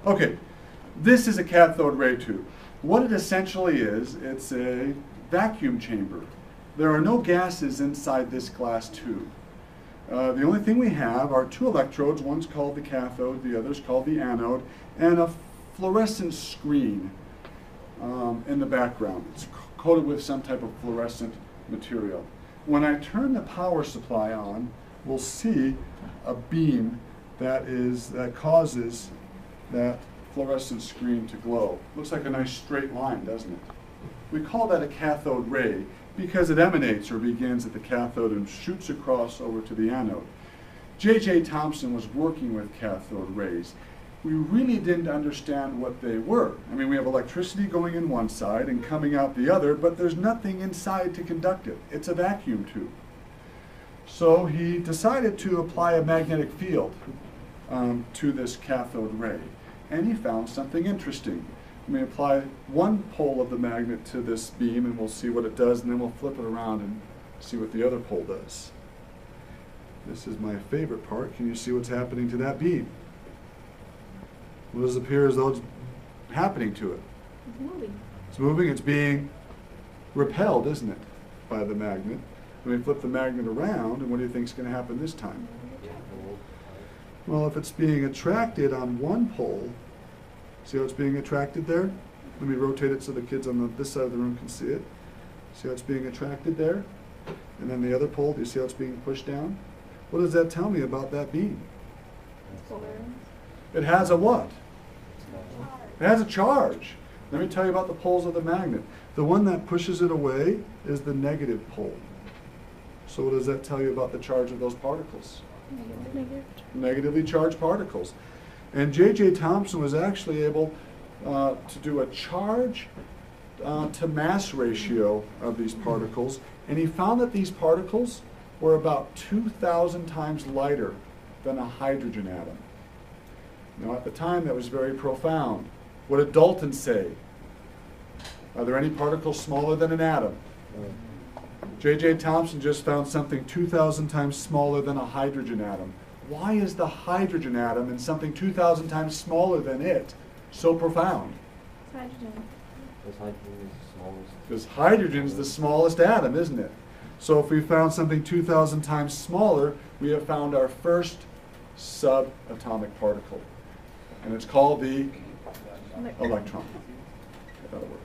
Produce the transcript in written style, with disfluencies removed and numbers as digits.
Okay, this is a cathode ray tube. What it essentially is, it's a vacuum chamber. There are no gases inside this glass tube. The only thing we have are two electrodes, one's called the cathode, the other's called the anode, and a fluorescent screen in the background. It's coated with some type of fluorescent material. When I turn the power supply on, we'll see a beam that causes that fluorescent screen to glow. Looks like a nice straight line, doesn't it? We call that a cathode ray because it emanates or begins at the cathode and shoots across over to the anode. J.J. Thomson was working with cathode rays. We really didn't understand what they were. I mean, we have electricity going in one side and coming out the other, but there's nothing inside to conduct it. It's a vacuum tube. So he decided to apply a magnetic field to this cathode ray, and he found something interesting. We apply one pole of the magnet to this beam and we'll see what it does, and then we'll flip it around and see what the other pole does. This is my favorite part. Can you see what's happening to that beam? What does it appear as though it's happening to it? It's moving. It's moving, it's being repelled, isn't it, by the magnet. When we flip the magnet around, and what do you think is going to happen this time? Well, if it's being attracted on one pole, see how it's being attracted there? Let me rotate it so the kids on this side of the room can see it. See how it's being attracted there? And then the other pole, do you see how it's being pushed down? What does that tell me about that beam? It has a what? It has a charge. Let me tell you about the poles of the magnet. The one that pushes it away is the negative pole. So what does that tell you about the charge of those particles? Negative. Negatively charged particles. And J.J. Thomson was actually able to do a charge to mass ratio of these particles, and he found that these particles were about 2,000 times lighter than a hydrogen atom. Now at the time that was very profound. What did Dalton say? Are there any particles smaller than an atom? J.J. Thomson just found something 2,000 times smaller than a hydrogen atom. Why is the hydrogen atom and something 2,000 times smaller than it so profound? It's hydrogen. Because hydrogen is the smallest atom, isn't it? So if we found something 2,000 times smaller, we have found our first subatomic particle. And it's called the electron. Okay, that'll work.